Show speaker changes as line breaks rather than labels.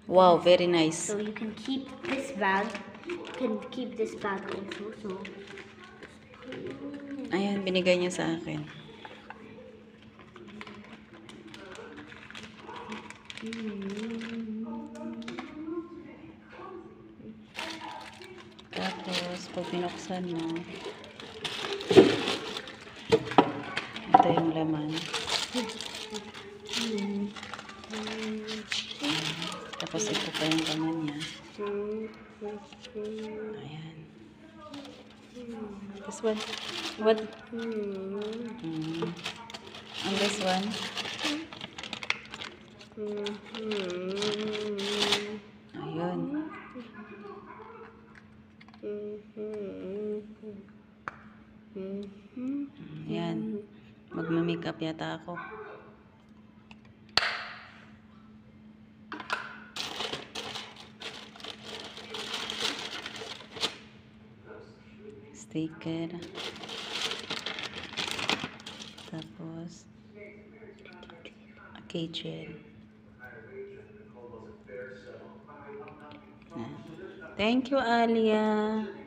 Wow, very nice.
So you can keep this bag. You can keep this bag also. So
Ayan, binigay niya sa akin. Tapos, pag pinuksan mo, ito yung laman. Tapos, ito pa yung laman niya. Ayan. This one. What? And this one. Ayun. Ayan. Magma-makeup yata ako. Sticker. Tapos, keychain. Thank you, Alia.